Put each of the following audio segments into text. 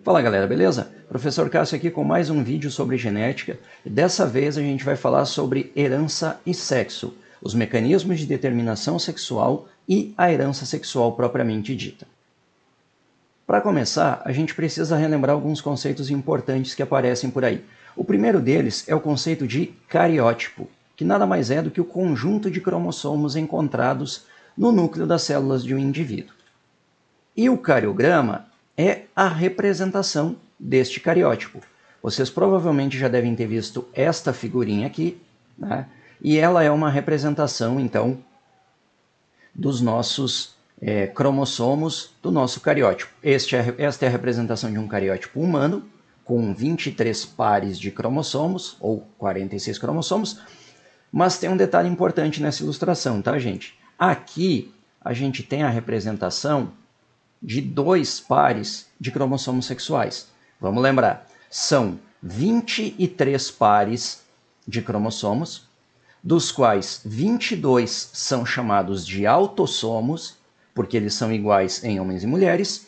Fala galera, beleza? Professor Cássio aqui com mais um vídeo sobre genética. Dessa vez a gente vai falar sobre herança e sexo, os mecanismos de determinação sexual e a herança sexual propriamente dita. Para começar, a gente precisa relembrar alguns conceitos importantes que aparecem por aí. O primeiro deles é o conceito de cariótipo, que nada mais é do que o conjunto de cromossomos encontrados no núcleo das células de um indivíduo. E o cariograma é a representação deste cariótipo. Vocês provavelmente já devem ter visto esta figurinha aqui, né? E ela é uma representação, então, dos nossos cromossomos do nosso cariótipo. Esta é a representação de um cariótipo humano, com 23 pares de cromossomos, ou 46 cromossomos, mas tem um detalhe importante nessa ilustração, tá, gente? Aqui a gente tem a representação de 2 pares de cromossomos sexuais. Vamos lembrar, são 23 pares de cromossomos, dos quais 22 são chamados de autossomos, porque eles são iguais em homens e mulheres,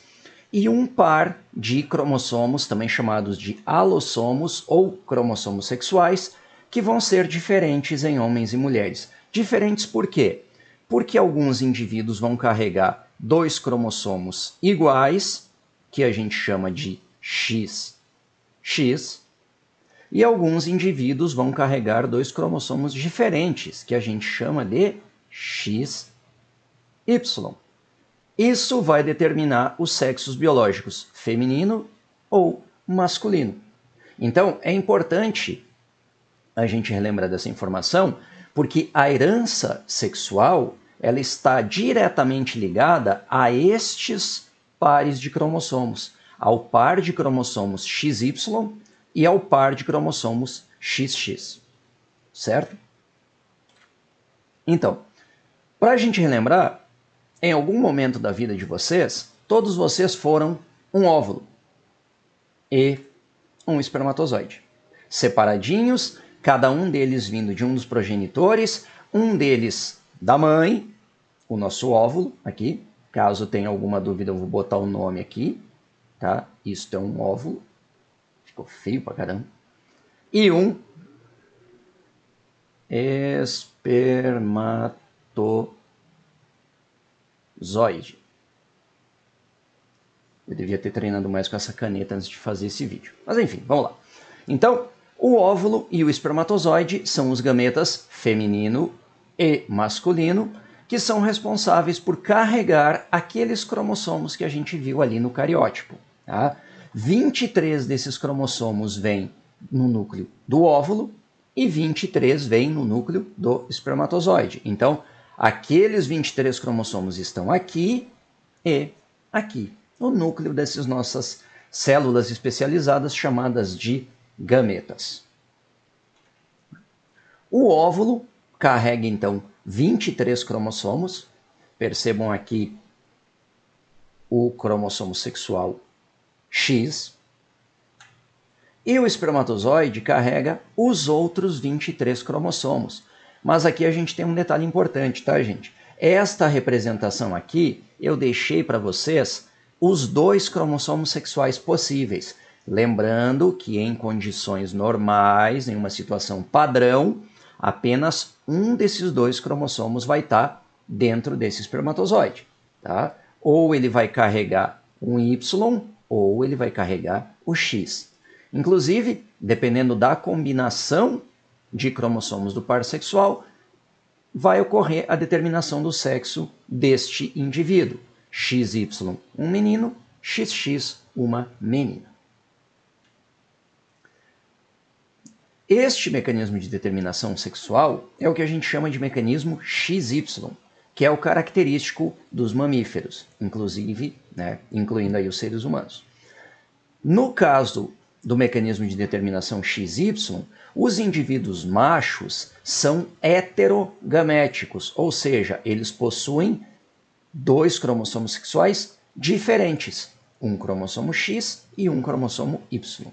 e um par de cromossomos, também chamados de alossomos ou cromossomos sexuais, que vão ser diferentes em homens e mulheres. Diferentes por quê? Porque alguns indivíduos vão carregar 2 cromossomos iguais, que a gente chama de XX, e alguns indivíduos vão carregar 2 cromossomos diferentes, que a gente chama de XY. Isso vai determinar os sexos biológicos, feminino ou masculino. Então, é importante a gente relembrar dessa informação, porque a herança sexual ela está diretamente ligada a estes pares de cromossomos, ao par de cromossomos XY e ao par de cromossomos XX, certo? Então, para a gente relembrar, em algum momento da vida de vocês, todos vocês foram um óvulo e um espermatozoide, separadinhos, cada um deles vindo de um dos progenitores, um deles da mãe, o nosso óvulo aqui. Caso tenha alguma dúvida, eu vou botar o nome aqui, tá? Isto é um óvulo. Ficou feio pra caramba. E um espermatozoide. Eu devia ter treinado mais com essa caneta antes de fazer esse vídeo. Mas enfim, vamos lá. Então, o óvulo e o espermatozoide são os gametas feminino e masculino, que são responsáveis por carregar aqueles cromossomos que a gente viu ali no cariótipo. Tá? 23 desses cromossomos vêm no núcleo do óvulo e 23 vêm no núcleo do espermatozoide. Então, aqueles 23 cromossomos estão aqui e aqui, no núcleo dessas nossas células especializadas chamadas de gametas. O óvulo carrega, então, 23 cromossomos. Percebam aqui o cromossomo sexual X. E o espermatozoide carrega os outros 23 cromossomos. Mas aqui a gente tem um detalhe importante, tá, gente? Esta representação aqui, eu deixei para vocês os 2 cromossomos sexuais possíveis. Lembrando que em condições normais, em uma situação padrão, apenas um desses 2 cromossomos vai estar dentro desse espermatozoide. Tá? Ou ele vai carregar um Y, ou ele vai carregar o X. Inclusive, dependendo da combinação de cromossomos do par sexual, vai ocorrer a determinação do sexo deste indivíduo. XY, um menino, XX, uma menina. Este mecanismo de determinação sexual é o que a gente chama de mecanismo XY, que é o característico dos mamíferos, inclusive, né, incluindo aí os seres humanos. No caso do mecanismo de determinação XY, os indivíduos machos são heterogaméticos, ou seja, eles possuem 2 cromossomos sexuais diferentes, um cromossomo X e um cromossomo Y.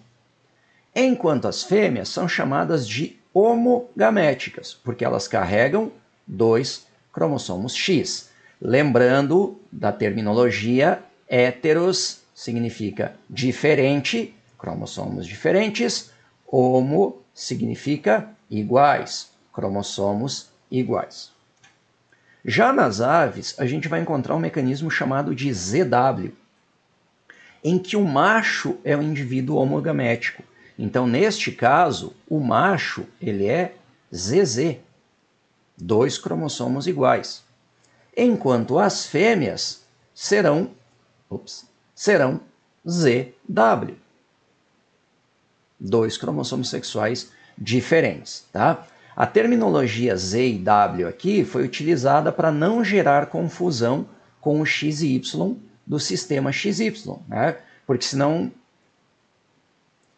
Enquanto as fêmeas são chamadas de homogaméticas, porque elas carregam 2 cromossomos X. Lembrando da terminologia heteros significa diferente, cromossomos diferentes. Homo significa iguais, cromossomos iguais. Já nas aves, a gente vai encontrar um mecanismo chamado de ZW, em que o macho é o indivíduo homogamético. Então, neste caso, o macho ele é ZZ, 2 cromossomos iguais, enquanto as fêmeas serão ZW, 2 cromossomos sexuais diferentes, tá? A terminologia Z e W aqui foi utilizada para não gerar confusão com o X e Y do sistema XY, né? Porque senão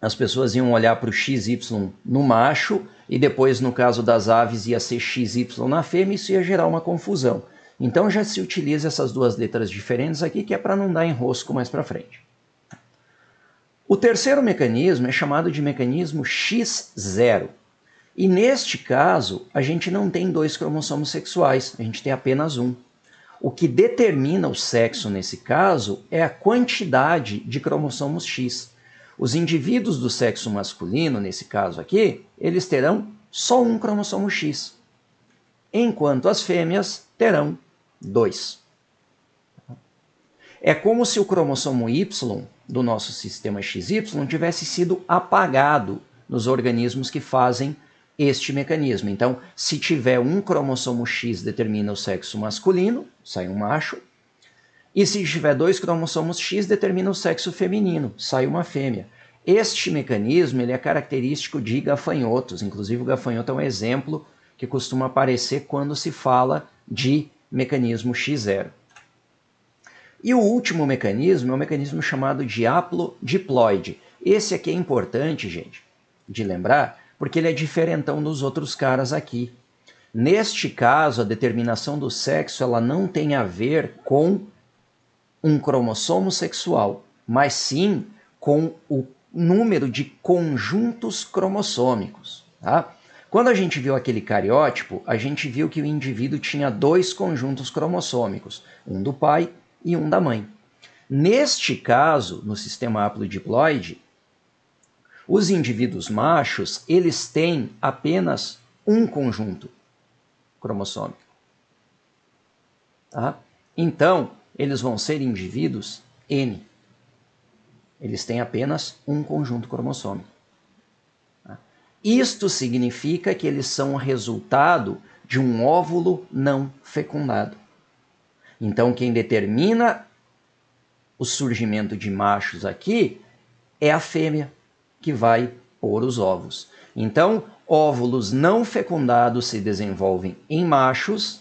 as pessoas iam olhar para o XY no macho e depois, no caso das aves, ia ser XY na fêmea e isso ia gerar uma confusão. Então já se utiliza essas duas letras diferentes aqui, que é para não dar enrosco mais para frente. O terceiro mecanismo é chamado de mecanismo X0. E neste caso, a gente não tem 2 cromossomos sexuais, a gente tem apenas um. O que determina o sexo nesse caso é a quantidade de cromossomos X. Os indivíduos do sexo masculino, nesse caso aqui, eles terão só um cromossomo X, enquanto as fêmeas terão 2. É como se o cromossomo Y do nosso sistema XY tivesse sido apagado nos organismos que fazem este mecanismo. Então, se tiver um cromossomo X, determina o sexo masculino, sai um macho, e se tiver 2 cromossomos X, determina o sexo feminino, sai uma fêmea. Este mecanismo ele é característico de gafanhotos, inclusive o gafanhoto é um exemplo que costuma aparecer quando se fala de mecanismo X0. E o último mecanismo é um mecanismo chamado de haplodiploide. Esse aqui é importante, gente, de lembrar, porque ele é diferentão dos outros caras aqui. Neste caso, a determinação do sexo ela não tem a ver com um cromossomo sexual, mas sim com o número de conjuntos cromossômicos. Tá? Quando a gente viu aquele cariótipo, a gente viu que o indivíduo tinha 2 conjuntos cromossômicos, um do pai e um da mãe. Neste caso, no sistema haplodiploide, os indivíduos machos, eles têm apenas um conjunto cromossômico. Tá? Então, eles vão ser indivíduos N. Eles têm apenas um conjunto cromossômico. Tá? Isto significa que eles são o resultado de um óvulo não fecundado. Então, quem determina o surgimento de machos aqui é a fêmea, que vai pôr os ovos. Então, óvulos não fecundados se desenvolvem em machos,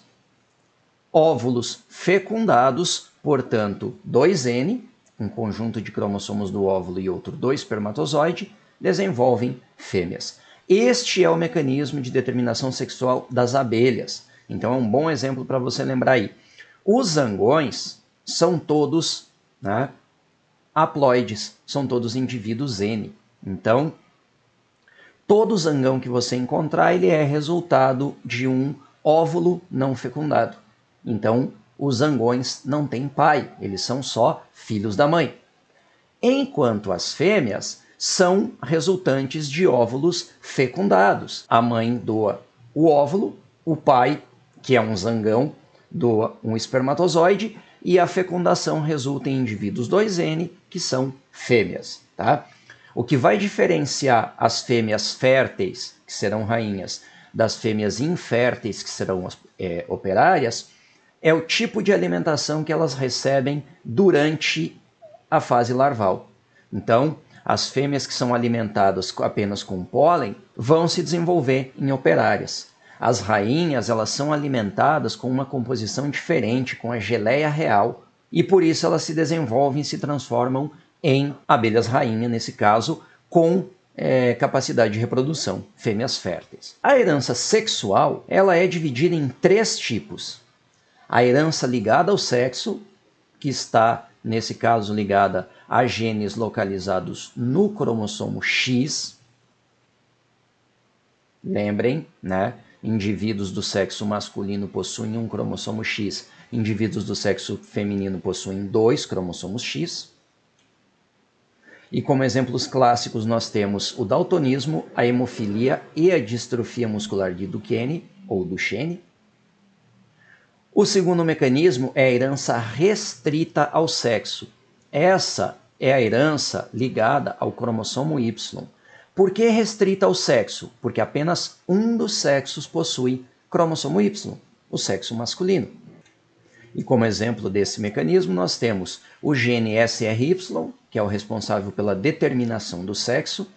óvulos fecundados, portanto, 2N, um conjunto de cromossomos do óvulo e outro do espermatozoide, desenvolvem fêmeas. Este é o mecanismo de determinação sexual das abelhas. Então, é um bom exemplo para você lembrar aí. Os zangões são todos haploides, são todos indivíduos N. Então, todo zangão que você encontrar, ele é resultado de um óvulo não fecundado. Então, os zangões não têm pai, eles são só filhos da mãe. Enquanto as fêmeas são resultantes de óvulos fecundados. A mãe doa o óvulo, o pai, que é um zangão, doa um espermatozoide e a fecundação resulta em indivíduos 2N, que são fêmeas. Tá? O que vai diferenciar as fêmeas férteis, que serão rainhas, das fêmeas inférteis, que serão operárias, é o tipo de alimentação que elas recebem durante a fase larval. Então, as fêmeas que são alimentadas apenas com pólen vão se desenvolver em operárias. As rainhas, elas são alimentadas com uma composição diferente, com a geleia real, e por isso elas se desenvolvem e se transformam em abelhas rainha, nesse caso, com capacidade de reprodução, fêmeas férteis. A herança sexual, ela é dividida em 3 tipos. A herança ligada ao sexo, que está, nesse caso, ligada a genes localizados no cromossomo X. Lembrem, né? Indivíduos do sexo masculino possuem um cromossomo X, indivíduos do sexo feminino possuem 2 cromossomos X. E como exemplos clássicos nós temos o daltonismo, a hemofilia e a distrofia muscular de Duchenne ou Duchenne. O segundo mecanismo é a herança restrita ao sexo. Essa é a herança ligada ao cromossomo Y. Por que restrita ao sexo? Porque apenas um dos sexos possui cromossomo Y, o sexo masculino. E como exemplo desse mecanismo, nós temos o gene SRY, que é o responsável pela determinação do sexo.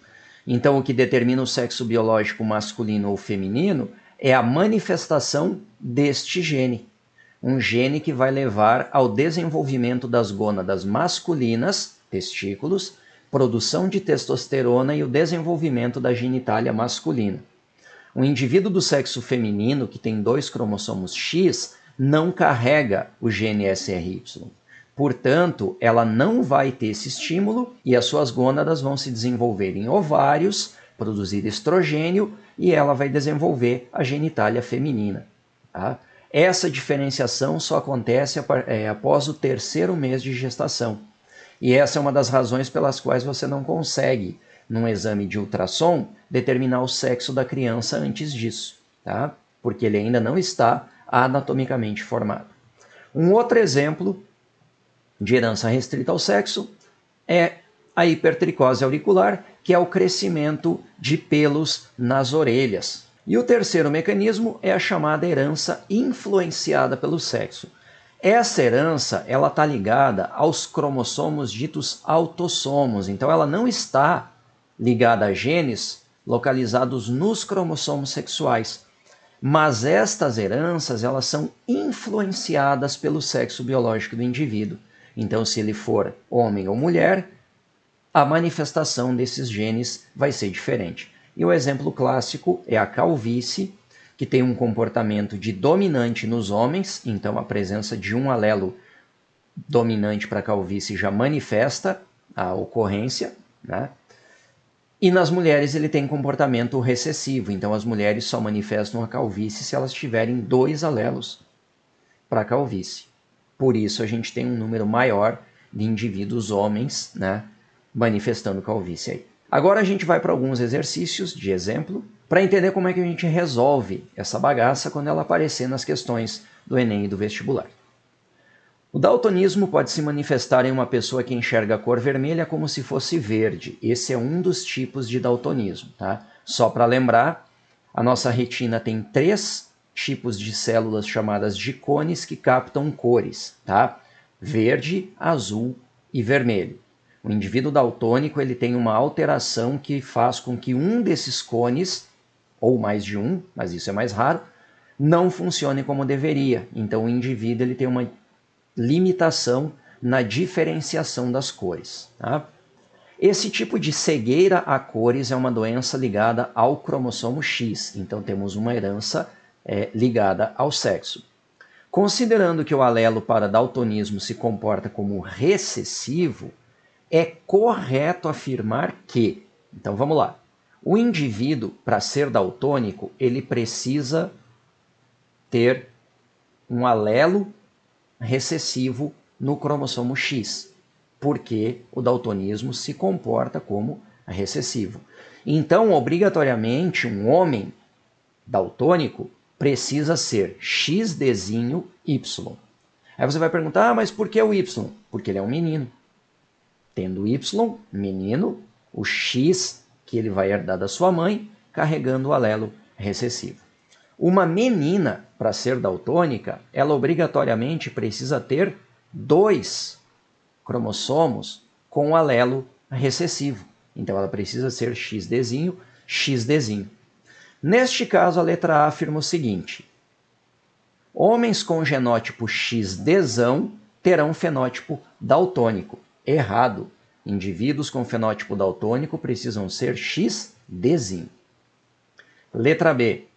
Então, o que determina o sexo biológico masculino ou feminino é a manifestação deste gene. Um gene que vai levar ao desenvolvimento das gônadas masculinas, testículos, produção de testosterona e o desenvolvimento da genitália masculina. Um indivíduo do sexo feminino que tem 2 cromossomos X não carrega o gene SRY. Portanto, ela não vai ter esse estímulo e as suas gônadas vão se desenvolver em ovários, produzir estrogênio e ela vai desenvolver a genitália feminina. Tá? Essa diferenciação só acontece após o 3º mês de gestação. E essa é uma das razões pelas quais você não consegue, num exame de ultrassom, determinar o sexo da criança antes disso, tá? Porque ele ainda não está anatomicamente formado. Um outro exemplo de herança restrita ao sexo é a hipertricose auricular, que é o crescimento de pelos nas orelhas. E o terceiro mecanismo é a chamada herança influenciada pelo sexo. Essa herança ela está ligada aos cromossomos ditos autossomos, então ela não está ligada a genes localizados nos cromossomos sexuais. Mas estas heranças elas são influenciadas pelo sexo biológico do indivíduo. Então, se ele for homem ou mulher, a manifestação desses genes vai ser diferente. E o exemplo clássico é a calvície, que tem um comportamento de dominante nos homens, então a presença de um alelo dominante para a calvície já manifesta a ocorrência, né? E nas mulheres ele tem comportamento recessivo, então as mulheres só manifestam a calvície se elas tiverem 2 alelos para a calvície. Por isso a gente tem um número maior de indivíduos homens, né, manifestando calvície aí. Agora a gente vai para alguns exercícios de exemplo para entender como é que a gente resolve essa bagaça quando ela aparecer nas questões do Enem e do vestibular. O daltonismo pode se manifestar em uma pessoa que enxerga a cor vermelha como se fosse verde. Esse é um dos tipos de daltonismo, tá? Só para lembrar, a nossa retina tem 3 tipos de células chamadas de cones que captam cores, tá? Verde, azul e vermelho. O indivíduo daltônico ele tem uma alteração que faz com que um desses cones, ou mais de um, mas isso é mais raro, não funcione como deveria. Então o indivíduo ele tem uma limitação na diferenciação das cores. Tá? Esse tipo de cegueira a cores é uma doença ligada ao cromossomo X, então temos uma herança ligada ao sexo. Considerando que o alelo para daltonismo se comporta como recessivo, é correto afirmar que, então vamos lá, o indivíduo, para ser daltônico, ele precisa ter um alelo recessivo no cromossomo X, porque o daltonismo se comporta como recessivo. Então, obrigatoriamente, um homem daltônico precisa ser XDzinho Y. Aí você vai perguntar, mas por que o Y? Porque ele é um menino. Tendo Y, menino, o X que ele vai herdar da sua mãe, carregando o alelo recessivo. Uma menina, para ser daltônica, ela obrigatoriamente precisa ter 2 cromossomos com o alelo recessivo. Então ela precisa ser XDzinho, XDzinho. Neste caso, a letra A afirma o seguinte: homens com genótipo XDzão terão fenótipo daltônico. Errado. Indivíduos com fenótipo daltônico precisam ser XDzinho. Letra B.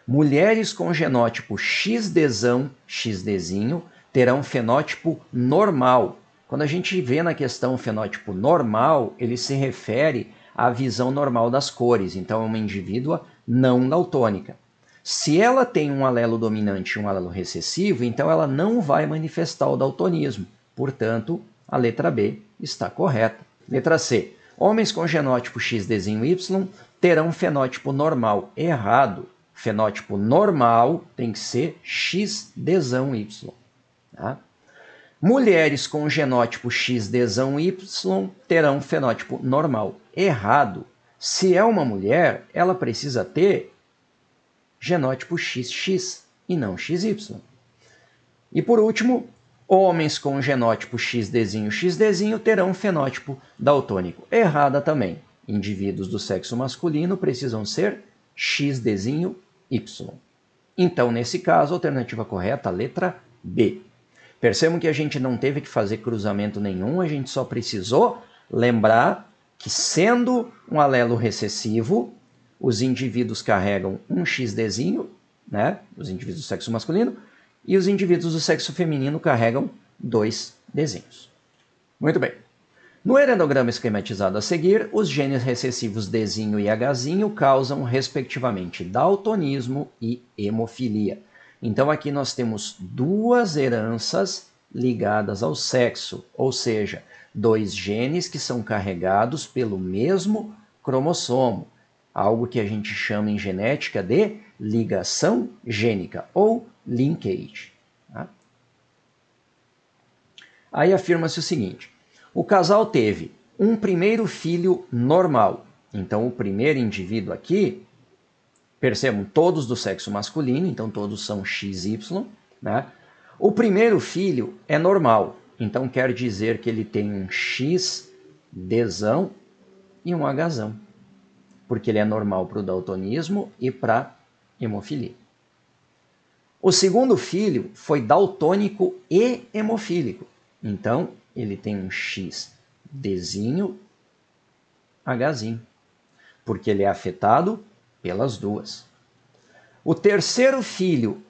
Mulheres com genótipo XDzão, XDzinho, terão fenótipo normal. Quando a gente vê na questão fenótipo normal, ele se refere à visão normal das cores. Então, é uma indivídua não daltônica. Se ela tem um alelo dominante e um alelo recessivo, então ela não vai manifestar o daltonismo. Portanto, a letra B está correta. Letra C. Homens com genótipo XDY terão fenótipo normal. Errado. Fenótipo normal tem que ser XDY. Tá? Mulheres com genótipo XDY terão fenótipo normal. Errado. Se é uma mulher, ela precisa ter genótipo XX e não XY. E por último, homens com genótipo XDzinho terão fenótipo daltônico. Errada também. Indivíduos do sexo masculino precisam ser XDzinho Y. Então, nesse caso, a alternativa correta, a letra B. Percebam que a gente não teve que fazer cruzamento nenhum, a gente só precisou lembrar que, sendo um alelo recessivo, os indivíduos carregam um XDzinho, né? Os indivíduos do sexo masculino, e os indivíduos do sexo feminino carregam 2 Dzinhos. Muito bem. No heredograma esquematizado a seguir, os genes recessivos Dzinho e Hzinho causam, respectivamente, daltonismo e hemofilia. Então, aqui nós temos duas heranças ligadas ao sexo, ou seja, 2 genes que são carregados pelo mesmo cromossomo, algo que a gente chama em genética de ligação gênica, ou linkage. Tá? Aí afirma-se o seguinte: o casal teve um primeiro filho normal. Então, o primeiro indivíduo aqui, percebam, todos do sexo masculino, então todos são XY. Né? O primeiro filho é normal, então quer dizer que ele tem um XDzão e um Hzão, porque ele é normal para o daltonismo e para a hemofilia. O segundo filho foi daltônico e hemofílico. Então, ele tem um XDzinho, Hzinho, porque ele é afetado pelas duas. O terceiro filho,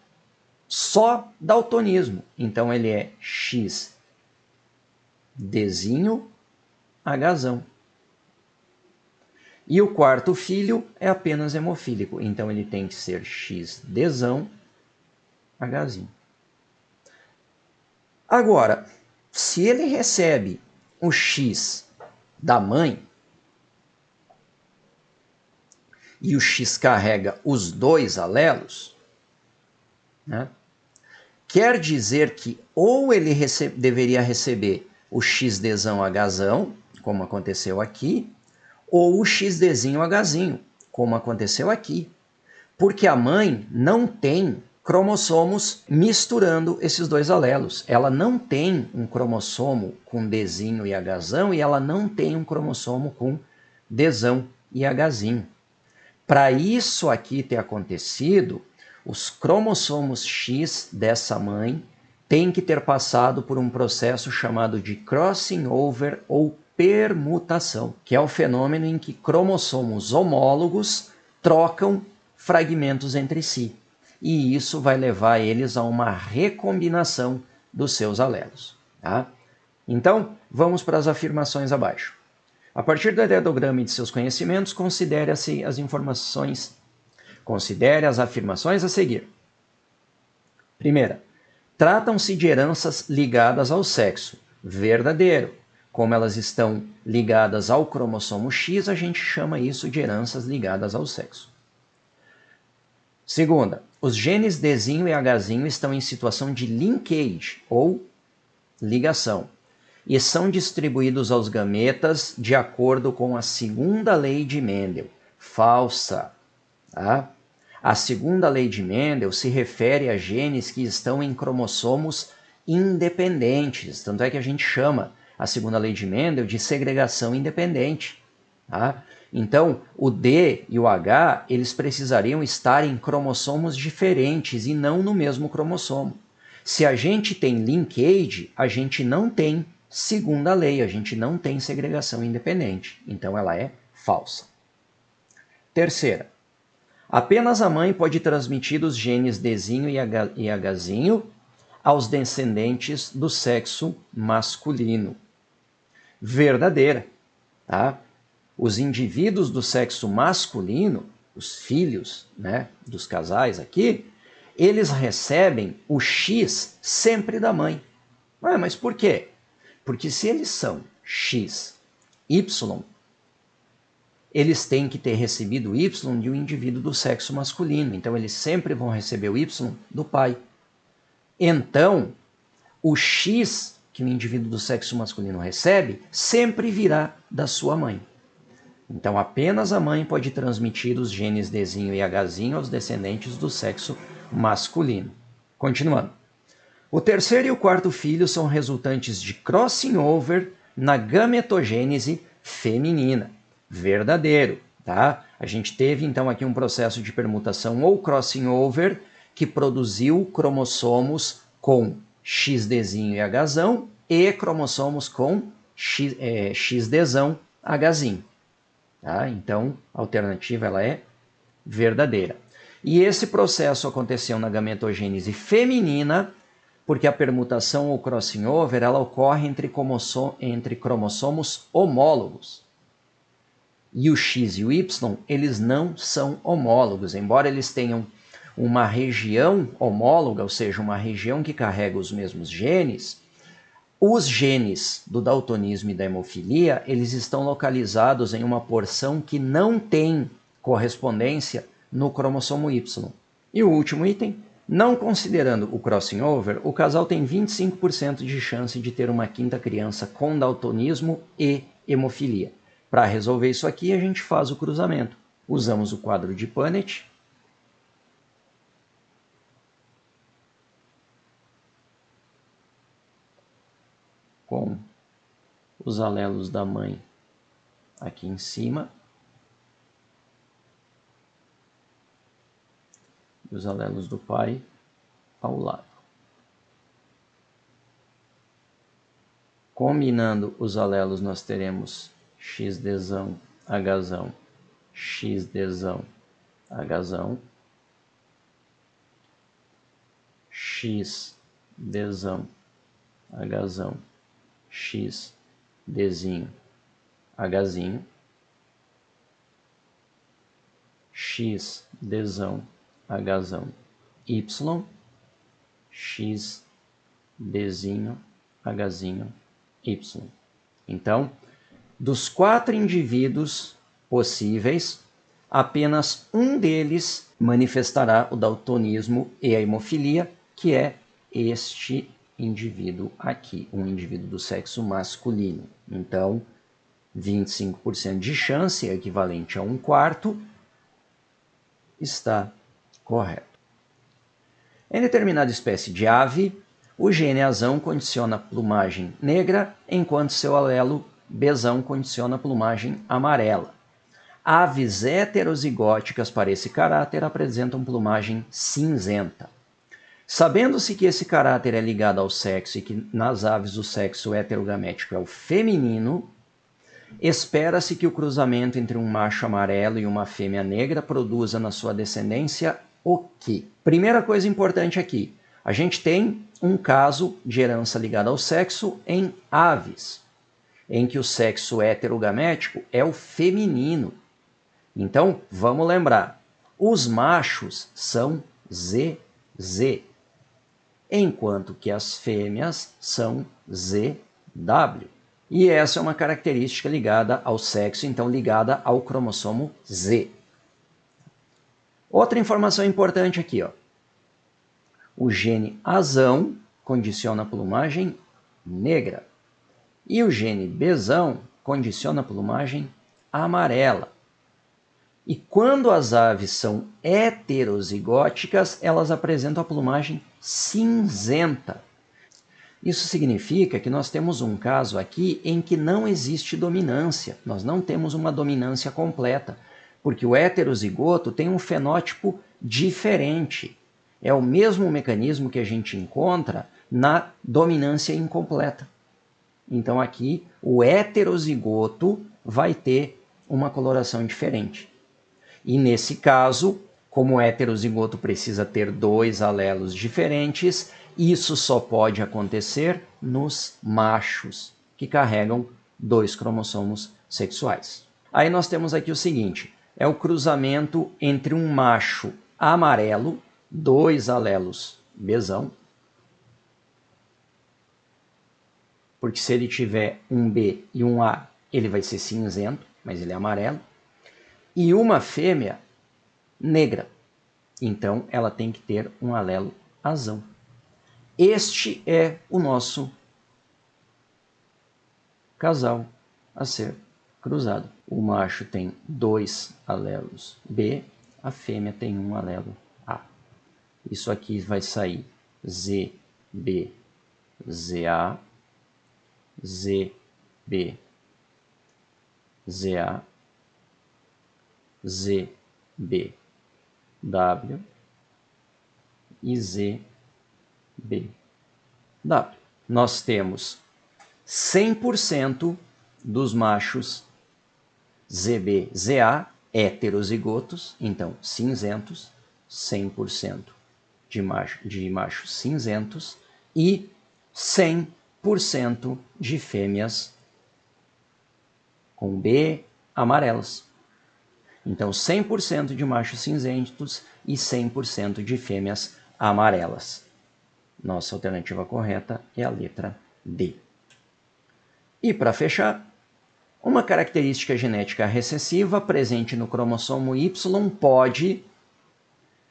só daltonismo. Então, ele é XDzinho, Hzão. E o quarto filho é apenas hemofílico. Então, ele tem que ser XDzão, Hzinho. Agora, se ele recebe o X da mãe e o X carrega os 2 alelos, né, quer dizer que ou ele deveria receber o XDzão Hzão, como aconteceu aqui, ou o XDzinho Hzinho, como aconteceu aqui. Porque a mãe não tem cromossomos misturando esses 2 alelos. Ela não tem um cromossomo com Dzinho e Hzão e ela não tem um cromossomo com Dzão e Hzinho. Para isso aqui ter acontecido, os cromossomos X dessa mãe têm que ter passado por um processo chamado de crossing over ou permutação, que é o fenômeno em que cromossomos homólogos trocam fragmentos entre si. E isso vai levar eles a uma recombinação dos seus alelos. Tá? Então, vamos para as afirmações abaixo. A partir do heredograma e de seus conhecimentos, considere as afirmações a seguir. Primeira, tratam-se de heranças ligadas ao sexo. Verdadeiro. Como elas estão ligadas ao cromossomo X, a gente chama isso de heranças ligadas ao sexo. Segunda, os genes Dzinho e Hzinho estão em situação de linkage, ou ligação, e são distribuídos aos gametas de acordo com a segunda lei de Mendel. Falsa. Tá? A segunda lei de Mendel se refere a genes que estão em cromossomos independentes, tanto é que a gente chama a segunda lei de Mendel de segregação independente. Tá? Então, o D e o H, eles precisariam estar em cromossomos diferentes e não no mesmo cromossomo. Se a gente tem linkage, a gente não tem segunda lei, a gente não tem segregação independente. Então, ela é falsa. Terceira, apenas a mãe pode transmitir os genes Dzinho e Hzinho aos descendentes do sexo masculino. Verdadeira. Tá? Os indivíduos do sexo masculino, os filhos, né, dos casais aqui, eles recebem o X sempre da mãe. Mas por quê? Porque se eles são X Y, eles têm que ter recebido o Y de um indivíduo do sexo masculino. Então, eles sempre vão receber o Y do pai. Então, o X que o indivíduo do sexo masculino recebe sempre virá da sua mãe. Então, apenas a mãe pode transmitir os genes Dzinho e Hzinho aos descendentes do sexo masculino. Continuando. O terceiro e o quarto filho são resultantes de crossing over na gametogênese feminina. Verdadeiro, tá? A gente teve, então, aqui um processo de permutação ou crossing over que produziu cromossomos com XDzinho e Hzão e cromossomos com XDzão, Hzinho. Tá? Então, a alternativa ela é verdadeira. E esse processo aconteceu na gametogênese feminina, porque a permutação ou crossing over ela ocorre entre cromossomos homólogos. E o X e o Y, eles não são homólogos, embora eles tenham uma região homóloga, ou seja, uma região que carrega os mesmos genes, os genes do daltonismo e da hemofilia, eles estão localizados em uma porção que não tem correspondência no cromossomo Y. E o último item, não considerando o crossing over, o casal tem 25% de chance de ter uma quinta criança com daltonismo e hemofilia. Para resolver isso aqui, a gente faz o cruzamento. Usamos o quadro de Punnett. Com os alelos da mãe aqui em cima. E os alelos do pai ao lado. Combinando os alelos, nós teremos XDzão, Hzão, XDzão, Hzão, XDzão, Hzão, XDzinho, Hzinho, XDzão, Hzão, Y, XDzinho, Hzinho, Y. Então, dos 4 indivíduos possíveis, apenas um deles manifestará o daltonismo e a hemofilia, que é este indivíduo aqui, um indivíduo do sexo masculino. Então, 25% de chance, equivalente a 1/4, está correto. Em determinada espécie de ave, o gene Azão condiciona a plumagem negra, enquanto seu alelo Bzão condiciona a plumagem amarela. Aves heterozigóticas para esse caráter apresentam plumagem cinzenta. Sabendo-se que esse caráter é ligado ao sexo e que nas aves o sexo heterogamético é o feminino, espera-se que o cruzamento entre um macho amarelo e uma fêmea negra produza na sua descendência o quê? Primeira coisa importante aqui, a gente tem um caso de herança ligada ao sexo em aves, em que o sexo heterogamético é o feminino. Então, vamos lembrar, os machos são ZZ, enquanto que as fêmeas são ZW. E essa é uma característica ligada ao sexo, então ligada ao cromossomo Z. Outra informação importante aqui, ó. O gene Azão condiciona a plumagem negra e o gene Bzão condiciona a plumagem amarela. E quando as aves são heterozigóticas, elas apresentam a plumagem cinzenta. Isso significa que nós temos um caso aqui em que não existe dominância. Nós não temos uma dominância completa, porque o heterozigoto tem um fenótipo diferente. É o mesmo mecanismo que a gente encontra na dominância incompleta. Então aqui o heterozigoto vai ter uma coloração diferente. E nesse caso, como o heterozigoto precisa ter 2 alelos diferentes, isso só pode acontecer nos machos, que carregam 2 cromossomos sexuais. Aí nós temos aqui o seguinte, é o cruzamento entre um macho amarelo, 2 alelos Bzão, porque se ele tiver um B e um A, ele vai ser cinzento, mas ele é amarelo. E uma fêmea negra. Então, ela tem que ter um alelo azão. Este é o nosso casal a ser cruzado. O macho tem 2 alelos B, a fêmea tem um alelo A. Isso aqui vai sair ZB, ZA, ZB, ZA, ZB, W e ZB, W. Nós temos 100% dos machos ZB, ZA heterozigotos, então cinzentos, 100% de machos cinzentos e 100% de fêmeas com B amarelas. Então 100% de machos cinzentos e 100% de fêmeas amarelas. Nossa alternativa correta é a letra D. E para fechar, uma característica genética recessiva presente no cromossomo Y pode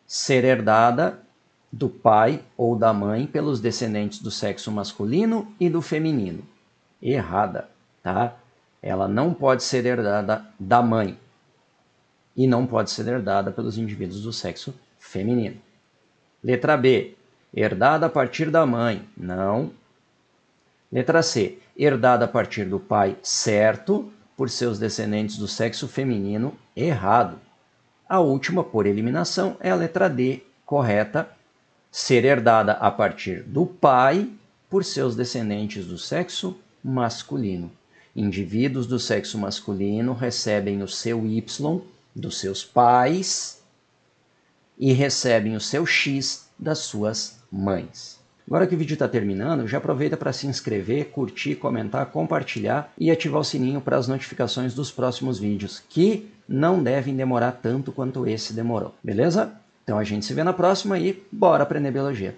ser herdada do pai ou da mãe pelos descendentes do sexo masculino e do feminino. Errada, tá? Ela não pode ser herdada da mãe e não pode ser herdada pelos indivíduos do sexo feminino. Letra B, herdada a partir da mãe. Não. Letra C, herdada a partir do pai, certo, por seus descendentes do sexo feminino, errado. A última, por eliminação, é a letra D, correta, ser herdada a partir do pai, por seus descendentes do sexo masculino. Indivíduos do sexo masculino recebem o seu Y dos seus pais e recebem o seu X das suas mães. Agora que o vídeo está terminando, já aproveita para se inscrever, curtir, comentar, compartilhar e ativar o sininho para as notificações dos próximos vídeos, que não devem demorar tanto quanto esse demorou, beleza? Então a gente se vê na próxima e bora aprender biologia!